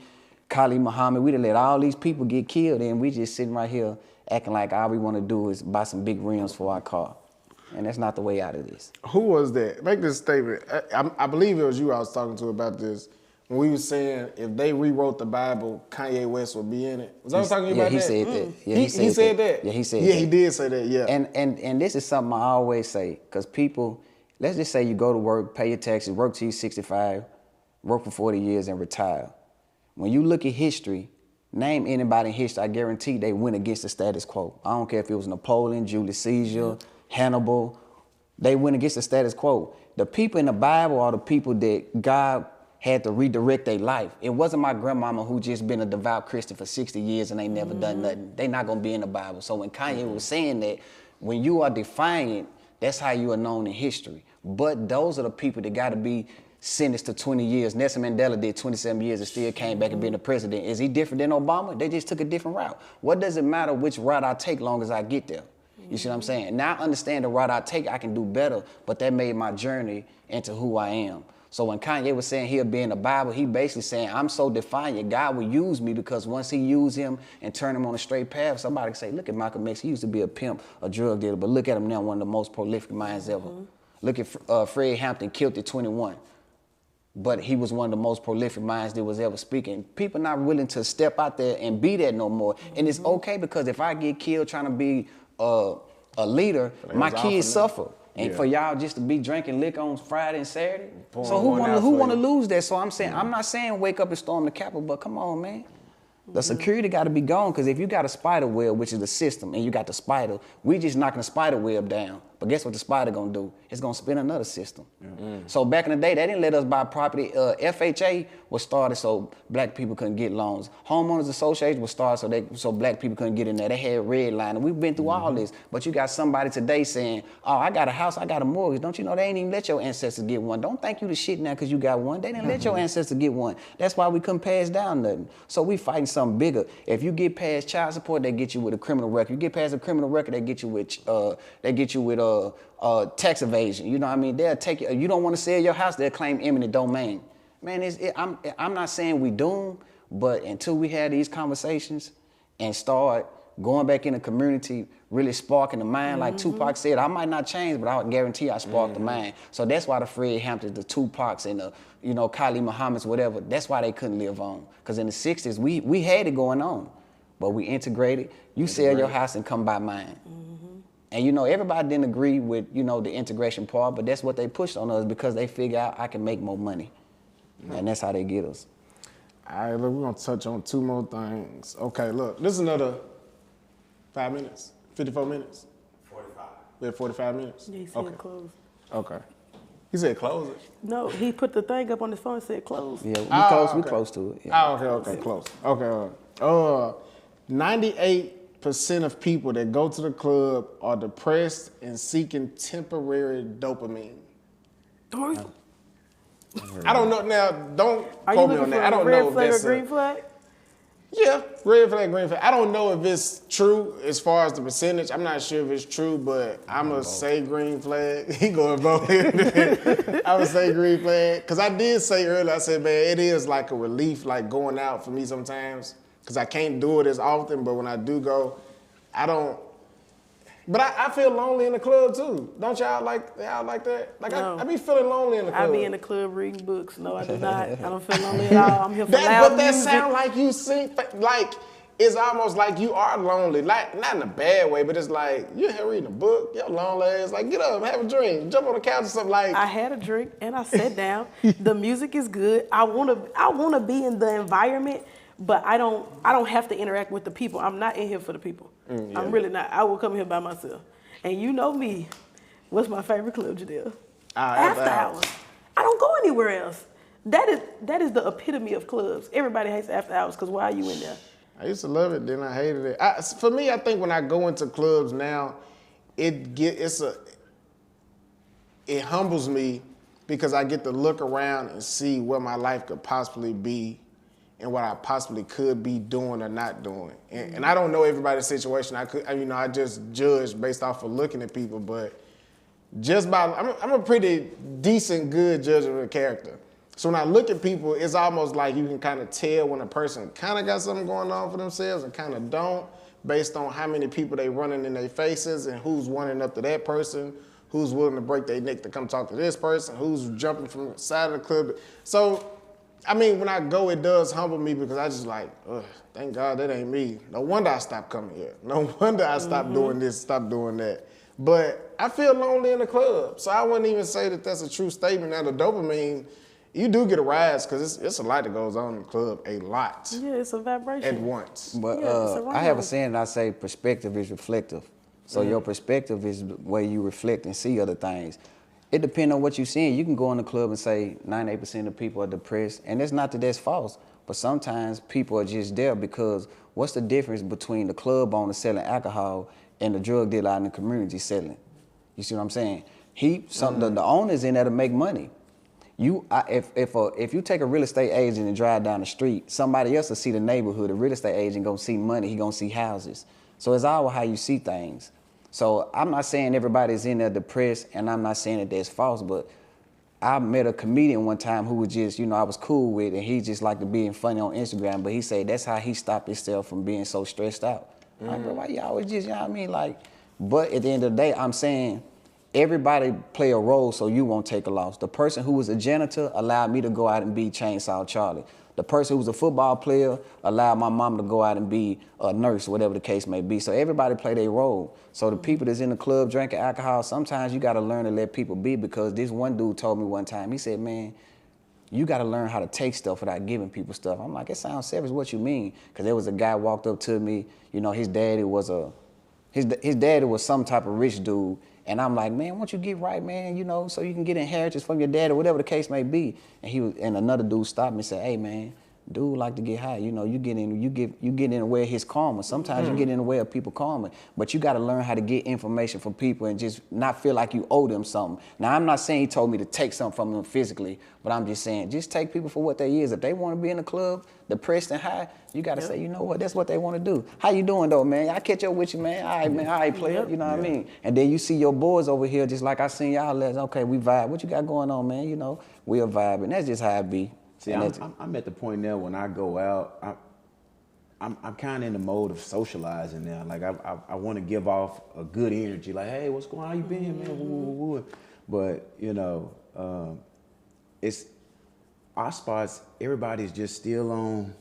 Khalid Muhammad, we done let all these people get killed, and we just sitting right here acting like all we want to do is buy some big rims for our car. And that's not the way out of this.
Who was that? Make this statement. I believe it was you I was talking to about this. When we were saying if they rewrote the Bible, Kanye West would be in it. Was I talking to you about that?
Yeah, he said that. Yeah,
he said that?
Yeah, he said that.
Yeah, he did say that, yeah.
And this is something I always say, because people, let's just say you go to work, pay your taxes, work till you're 65, work for 40 years and retire. When you look at history, name anybody in history, I guarantee they went against the status quo. I don't care if it was Napoleon, Julius Caesar, Hannibal. They went against the status quo. The people in the Bible are the people that God had to redirect their life. It wasn't my grandmama who just been a devout Christian for 60 years and ain't never done nothing. They not gonna be in the Bible. So when Kanye was saying that, when you are defiant, that's how you are known in history. But those are the people that gotta be sentenced to 20 years. Nelson Mandela did 27 years and still came back and being the president. Is he different than Obama? They just took a different route. What does it matter which route I take long as I get there? You see what I'm saying? Now I understand the route I take, I can do better, but that made my journey into who I am. So when Kanye was saying he'll be in the Bible, he basically saying, I'm so defiant, God will use me, because once he use him and turn him on a straight path, somebody can say, look at Malcolm X, he used to be a pimp, a drug dealer, but look at him now, one of the most prolific minds ever. Look at Fred Hampton, killed at 21. But he was one of the most prolific minds that was ever speaking. People not willing to step out there and be that no more. And it's okay, because if I get killed trying to be a leader, my kids suffer. And for y'all just to be drinking liquor on Friday and Saturday. So who want to lose that? So I'm saying, I'm not saying wake up and storm the Capitol, but come on, man. The security got to be gone, because if you got a spider web, which is the system, and you got the spider, we just knocking the spider web down. But guess what the spider gonna do? It's gonna spin another system. So back in the day, they didn't let us buy property. FHA was started so black people couldn't get loans. Homeowners Association was started so black people couldn't get in there. They had red line, and we've been through all this. But you got somebody today saying, oh, I got a house, I got a mortgage. Don't you know they ain't even let your ancestors get one? Don't think you the shit now because you got one. They didn't let your ancestors get one. That's why we couldn't pass down nothing. So we fighting something bigger. If you get past child support, they get you with a criminal record. You get past a criminal record, they get you with tax evasion. You know what I mean? They'll take you. You don't want to sell your house, they'll claim eminent domain. Man, I'm not saying we doomed, But until we had these conversations and start going back in the community, really sparking the mind, like Tupac said, I might not change, but I guarantee I spark the mind. So that's why the Fred Hamptons, the Tupacs, and the Kylie Muhammad's, whatever, that's why they couldn't live on. Because in the 60s, we had it going on, but we integrated. You sell your house and come buy mine. And everybody didn't agree with, the integration part, but that's what they pushed on us because they figure out I can make more money. And that's how they get us.
All right, look, we're gonna touch on 2 more things. Okay, look, this is another 5 minutes, 54 minutes.
45.
We have 45 minutes?
Yeah, he said close.
Okay. He said close it?
No, he put the thing up on his phone and said close.
Yeah, we close to it. Yeah.
Okay, close. Okay, 98% of people that go to the club are depressed and seeking temporary dopamine. I don't know now. Don't
Are you
quote me
looking
on
for
that. I
a
don't
red
know if
flag or
that's
green flag?
Yeah, red flag, green flag. I don't know if it's true as far as the percentage. I'm not sure if it's true, but I'm going to say green flag. He going to vote. I'm going to say green flag. Because I did say earlier, I said, man, it is like a relief, like going out for me sometimes. Because I can't do it as often, but when I do go, I don't. But I feel lonely in the club too. Don't y'all like that? Like
No.
I be feeling lonely in the club.
I be in the club reading books. No, I do not. I don't feel lonely at all. I'm here for loud
But that
music.
sound like you sing, like, it's almost like you are lonely. Like, not in a bad way, but it's like, you're here reading a book, you're lonely ass, like, get up, have a drink, jump on the couch or something like.
I had a drink and I sat down. The music is good. I wanna be in the environment, but I don't have to interact with the people. I'm not in here for the people. I'm really not. I will come here by myself. And you know me. What's my favorite club, Jadelle? After hours. I don't go anywhere else. That is the epitome of clubs. Everybody hates after hours because why are you in there?
I used to love it, then I hated it. For me, I think when I go into clubs now, it humbles me because I get to look around and see where my life could possibly be and what I possibly could be doing or not doing. And I don't know everybody's situation. I just judge based off of looking at people, but I'm a pretty decent, good judge of a character. So when I look at people, it's almost like you can kind of tell when a person kind of got something going on for themselves and kind of don't, based on how many people they running in their faces and who's running up to that person, who's willing to break their neck to come talk to this person, who's jumping from the side of the club. So, I mean, when I go, it does humble me because I just like, thank God that ain't me. No wonder I stopped coming here. No wonder I stopped doing this, stopped doing that. But I feel lonely in the club. So I wouldn't even say that that's a true statement. Now, the dopamine, you do get a rise because it's a lot that goes on in the club, a lot.
Yeah, it's a vibration.
At once.
But
Yeah,
I have a saying that I say perspective is reflective. So your perspective is the way you reflect and see other things. It depends on what you're seeing. You can go in the club and say 98% of people are depressed, and it's not that that's false, but sometimes people are just there because what's the difference between the club owner selling alcohol and the drug dealer out in the community selling? You see what I'm saying? The owner's in there to make money. If you take a real estate agent and drive down the street, somebody else will see the neighborhood. The real estate agent gonna see money. He gonna see houses. So it's all how you see things. So I'm not saying everybody's in there depressed, and I'm not saying that that's false, but I met a comedian one time who was just, I was cool with, and he just liked to be funny on Instagram, but he said that's how he stopped himself from being so stressed out. Like, bro, why you always just, you know what I mean? Like, but at the end of the day, I'm saying everybody play a role so you won't take a loss. The person who was a janitor allowed me to go out and be Chainsaw Charlie. The person who was a football player allowed my mom to go out and be a nurse, whatever the case may be. So everybody play their role. So the people that's in the club drinking alcohol, sometimes you got to learn to let people be, because this one dude told me one time, he said, man, you got to learn how to take stuff without giving people stuff. I'm like, it sounds savage. What you mean? Because there was a guy walked up to me, his daddy was some type of rich dude. And I'm like, man, why don't you get right, man, so you can get inheritance from your dad or whatever the case may be. And another dude stopped me and said, hey, man, dude like to get high. You get in the way of his karma. Sometimes you get in the way of people karma. But you got to learn how to get information from people and just not feel like you owe them something. Now, I'm not saying he told me to take something from them physically, but I'm just saying just take people for what they is. If they want to be in the club, depressed and high, you got to say, you know what, that's what they want to do. How you doing, though, man? I catch up with you, man. All right, man. All right, player. You know what I mean? And then you see your boys over here just like I seen y'all. Okay, we vibe. What you got going on, man? We'll vibe. And that's just how it be.
See, I'm at the point now when I go out, I'm kind of in the mode of socializing now. Like I want to give off a good energy. Like, hey, what's going on? How you been, man? Woo, woo, woo. But you know, it's our spots. Everybody's just still on.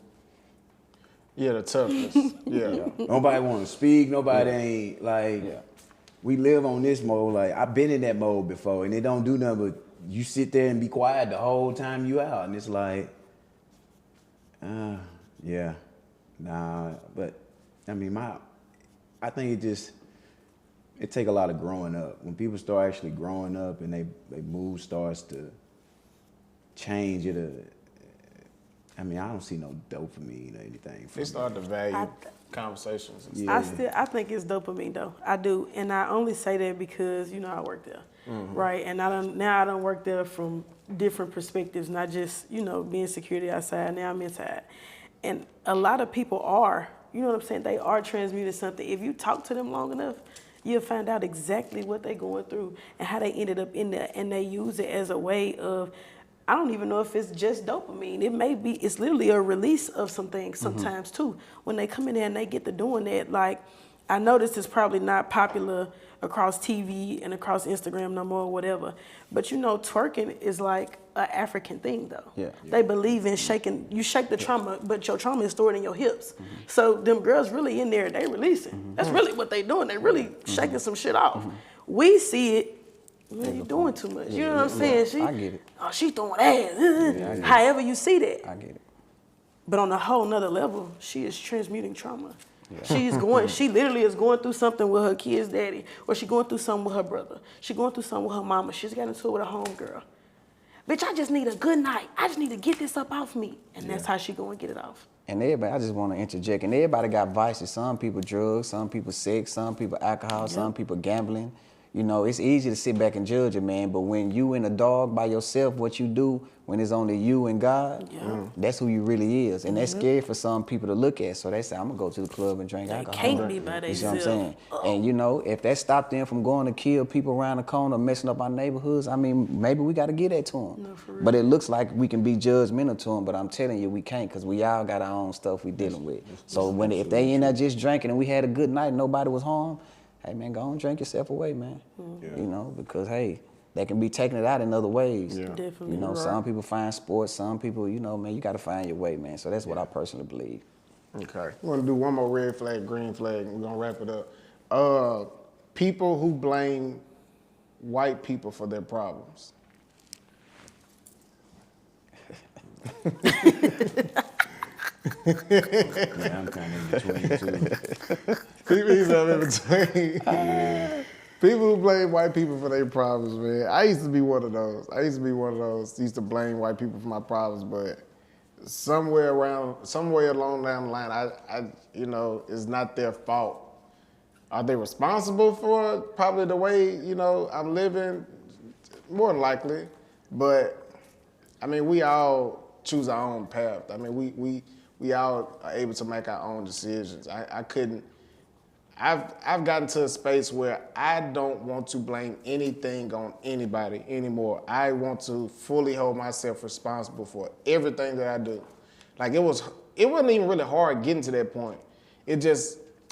Yeah, the toughness. Yeah.
Nobody want to speak. Nobody ain't like. Yeah. We live on this mode. Like I've been in that mode before, and it don't do nothing but you sit there and be quiet the whole time you out, and it's like, yeah. Nah, but I mean, I think it take a lot of growing up. When people start actually growing up and they mood starts to change, I mean, I don't see no dopamine or anything.
They start to value conversations. And
stuff. I think it's dopamine though. I do, and I only say that because I work there, right? And I don't work there from different perspectives, not just being security outside. Now I'm inside. And a lot of people are, you know what I'm saying? They are transmuting something. If you talk to them long enough, you'll find out exactly what they're going through and how they ended up in there. And they use it as a way of, I don't even know if it's just dopamine. It's literally a release of some things sometimes too. When they come in there and they get to doing that, like, I know this is probably not popular across TV and across Instagram no more or whatever, but twerking is like an African thing though.
Yeah.
They believe in shaking, you shake the trauma, but your trauma is stored in your hips. So them girls really in there, they releasing. That's really what they doing. They really shaking some shit off. We see it, man, you doing too much. You know what I'm saying?
I get it.
Oh, she throwing ass. However you see that.
I get it.
But on a whole nother level, she is transmuting trauma. Yeah. She literally is going through something with her kid's daddy, or she going through something with her brother. She going through something with her mama. She's got into it with a homegirl. Bitch, I just need a good night. I just need to get this up off me. And that's how she go and get it off.
And everybody, I just want to interject, and everybody got vices. Some people drugs, some people sex, some people alcohol, some people gambling. It's easy to sit back and judge a man, but when you in a dog by yourself, what you do when it's only you and God, that's who you really is. And that's scary for some people to look at. So they say, I'm going to go to the club and drink alcohol.
Can't be by themselves.
You see what I'm saying? And if that stopped them from going to kill people around the corner, messing up our neighborhoods, I mean, maybe we got to get that to them.
No, for real.
But it looks like we can be judgmental to them, but I'm telling you, we can't, because we all got our own stuff we dealing with. So if they in there just drinking and we had a good night and nobody was harmed, hey man, go and drink yourself away, man. Because hey, they can be taking it out in other ways.
Yeah.
Definitely.
Some people find sports, some people, man, you got to find your way, man. So that's what I personally believe.
Okay. We're going to do one more red flag, green flag, and we're going to wrap it up. People who blame white people for their problems.
Yeah, I'm kind of in between too.
He's up in between. People who blame white people for their problems, man. I used to be one of those. Used to blame white people for my problems, but somewhere along down the line, I it's not their fault. Are they responsible for probably the way, I'm living? More than likely. But, I mean, we all choose our own path. I mean, we all are able to make our own decisions. I've gotten to a space where I don't want to blame anything on anybody anymore. I want to fully hold myself responsible for everything that I do. Like it wasn't even really hard getting to that point. I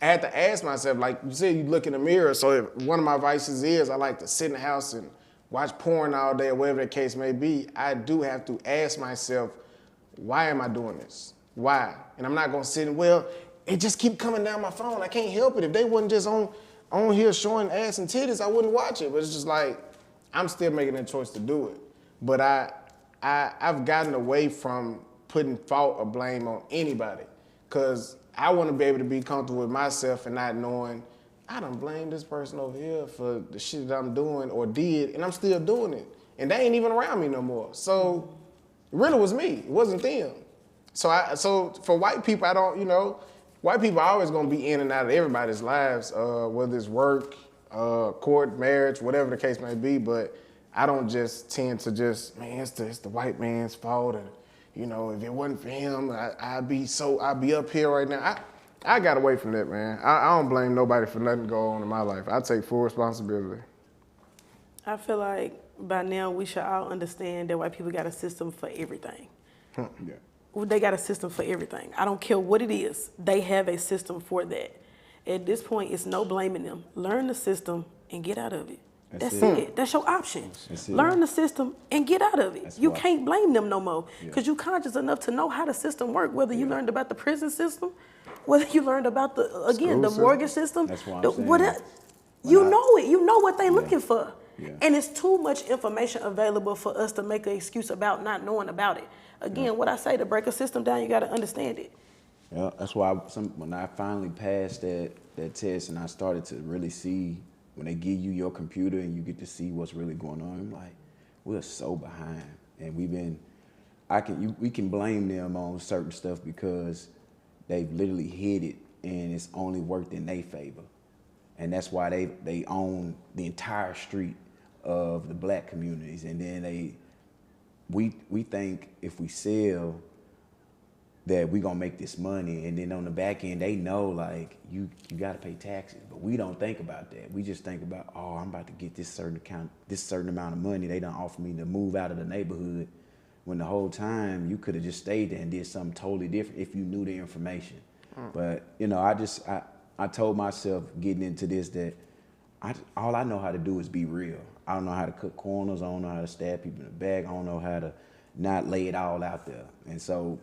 had to ask myself, like you said, you look in the mirror. So if one of my vices is I like to sit in the house and watch porn all day or whatever the case may be, I do have to ask myself, why am I doing this? Why? And I'm not gonna sit and, it just keep coming down my phone. I can't help it. If they wasn't just on here showing ass and titties, I wouldn't watch it. But it's just like, I'm still making that choice to do it. But I've gotten away from putting fault or blame on anybody. Cause I want to be able to be comfortable with myself and not knowing, I done blamed this person over here for the shit that I'm doing or did, and I'm still doing it. And they ain't even around me no more. So it really was me, it wasn't them. So for white people, I don't, white people are always gonna be in and out of everybody's lives, whether it's work, court, marriage, whatever the case may be, but I don't just tend to man, it's the white man's fault, and if it wasn't for him, I'd be up here right now. I got away from that, man. I don't blame nobody for nothing go on in my life. I take full responsibility.
I feel like by now we should all understand that white people got a system for everything.
Yeah.
They got a system for everything. I don't care what it is. They have a system for that. At this point, it's no blaming them. Learn the system and get out of it. That's it. That's your option.
That's it.
Learn the system and get out of it.
That's
You
why.
can't blame them no more because you're conscious enough to know how the system works, whether you learned about the prison system, whether you learned about the mortgage system.
That's what I'm
the-
saying.
what- you know it. You know what they looking for.
Yeah.
And it's too much information available for us to make an excuse about not knowing about it. Again, what I say, to break a system down, you got to understand it.
Yeah, that's why when I finally passed that test and I started to really see, when they give you your computer and you get to see what's really going on, I'm like, we're so behind. And we can blame them on certain stuff because they've literally hid it and it's only worked in their favor. And that's why they own the entire street of the black communities. And then we think if we sell that we gonna make this money, and then on the back end they know like you gotta pay taxes, but we don't think about that. We just think about, oh, I'm about to get this certain amount of money. They done offer me to move out of the neighborhood, when the whole time you could have just stayed there and did something totally different if you knew the information. But you know, I told myself getting into this that all I know how to do is be real. I don't know how to cut corners. I don't know how to stab people in the back. I don't know how to not lay it all out there. And so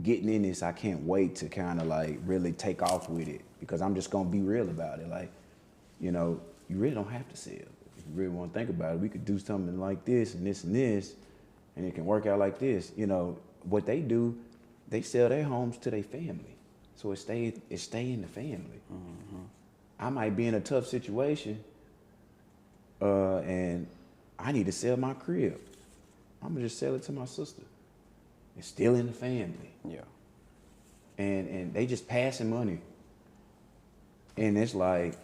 getting in this, I can't wait to kind of like really take off with it, because I'm just gonna be real about it. Like, you know, you really don't have to sell. If you really want to think about it, we could do something like this and this and this, and it can work out like this. You know, what they do, they sell their homes to their family, so it stay in the family. Mm-hmm. I might be in a tough situation, and I need to sell my crib. I'm gonna just sell it to my sister. It's still in the family.
Yeah.
And they just passing money. And it's like,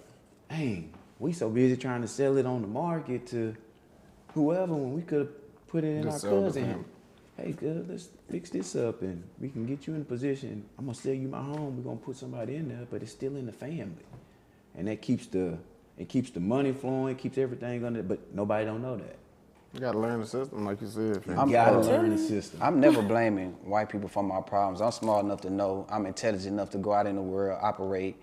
dang, we so busy trying to sell it on the market to whoever when we could have put it in
Just
our
sell the
cousin.
family.
Hey, good, let's fix this up and we can get you in a position. I'm gonna sell you my home. We're gonna put somebody in there, but it's still in the family. And that keeps the money flowing, keeps everything under, but nobody don't know that.
You gotta learn the system, like you said.
You
fam.
gotta learn the system.
I'm never blaming white people for my problems. I'm smart enough to know. I'm intelligent enough to go out in the world, operate,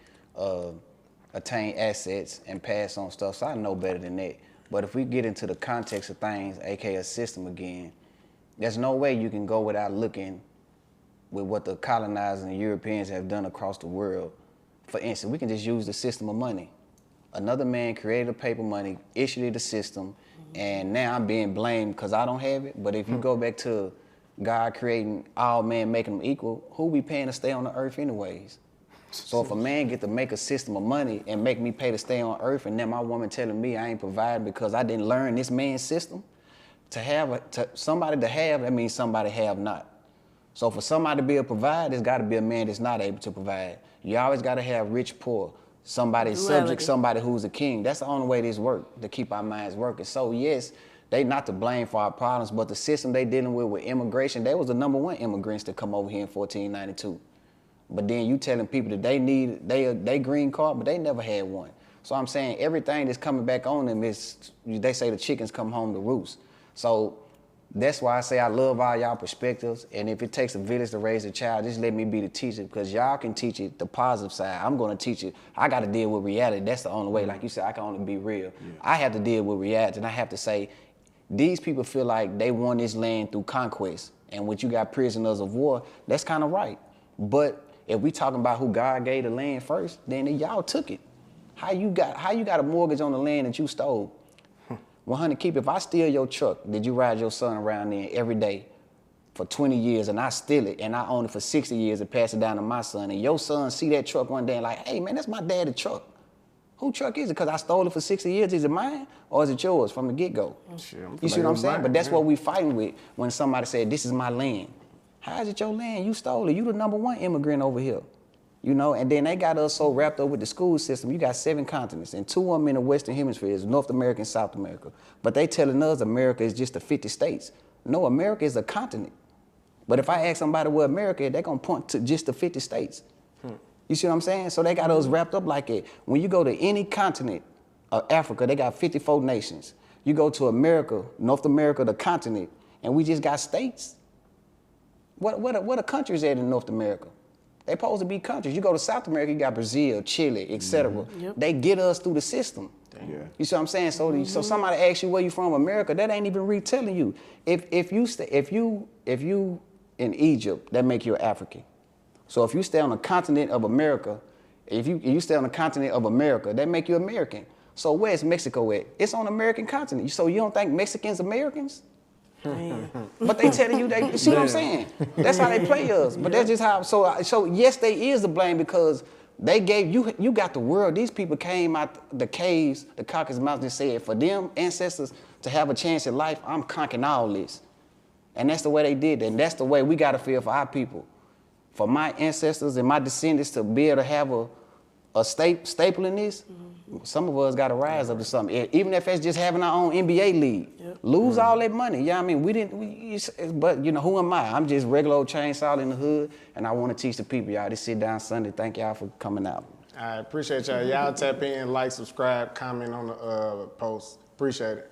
attain assets, and pass on stuff. So I know better than that. But if we get into the context of things, aka a system again, there's no way you can go without looking with what the colonizers and the Europeans have done across the world. For instance, we can just use the system of money. Another man created a paper money, issued it a system, and now I'm being blamed because I don't have it. But if you go back to God creating all men, making them equal, who we paying to stay on the earth anyways? So if a man get to make a system of money and make me pay to stay on earth, and then my woman telling me I ain't providing because I didn't learn this man's system, somebody to have, that means somebody have not. So for somebody to be a provider, there's got to be a man that's not able to provide. You always got to have rich, poor, somebody subject, somebody who's a king. That's the only way this work, to keep our minds working. So yes, they not to blame for our problems, but the system they dealing with immigration, they was the #1 immigrants to come over here in 1492. But then you telling people that they need they green card, but they never had one. So I'm saying everything that's coming back on them is, they say the chickens come home to roost. So that's why I say I love all y'all perspectives, and if it takes a village to raise a child, just let me be the teacher, because y'all can teach it the positive side. I'm gonna teach it. I gotta deal with reality. That's the only way. Like you said, I can only be real. Yeah. I have to deal with reality, and I have to say, these people feel like they won this land through conquest, and when you got prisoners of war, that's kind of right. But if we talking about who God gave the land first, then y'all took it. How you got a mortgage on the land that you stole? 100 keep, if I steal your truck, did you ride your son around there every day for 20 years and I steal it and I own it for 60 years and pass it down to my son, and your son see that truck one day and like, hey man, that's my daddy's truck. Who truck is it? Because I stole it for 60 years. Is it mine or is it yours from the get-go? You see what I'm saying? But that's what we fighting with when somebody said, this is my land. How is it your land? You stole it. You the #1 immigrant over here. You know, and then they got us so wrapped up with the school system. You got 7 continents, and 2 of them in the Western Hemisphere is North America and South America. But they telling us America is just the 50 states. No, America is a continent. But if I ask somebody where America is, they're going to point to just the 50 states. You see what I'm saying? So they got us wrapped up like it. When you go to any continent of Africa, they got 54 nations. You go to America, North America, the continent, and we just got states. What are countries at in North America? They supposed to be countries. You go to South America, you got Brazil, Chile, etc.
Yep.
They get us through the system.
Yeah.
You see what I'm saying? So somebody asks you where you from, America, that ain't even retelling you. If you in Egypt, that make you an African. So if you stay on the continent of America, if you stay on the continent of America, that make you American. So where's Mexico at? It's on the American continent. So you don't think Mexicans Americans? But they telling you they see what I'm saying? That's how they play us. But that's just how. So yes, there is the blame because they gave you got the world. These people came out the caves, the Caucasus Mountains, and said for them ancestors to have a chance at life, I'm conquering all this. And that's the way they did it. And that's the way we got to feel for our people. For my ancestors and my descendants to be able to have a staple in this, some of us got to rise up to something. Even if it's just having our own NBA league. Yep. Lose all that money. Yeah, I mean, but you know, who am I? I'm just regular old chainsaw in the hood, and I want to teach the people, y'all. This sit down Sunday. Thank y'all for coming out.
I appreciate y'all. Y'all tap in, like, subscribe, comment on the post. Appreciate it.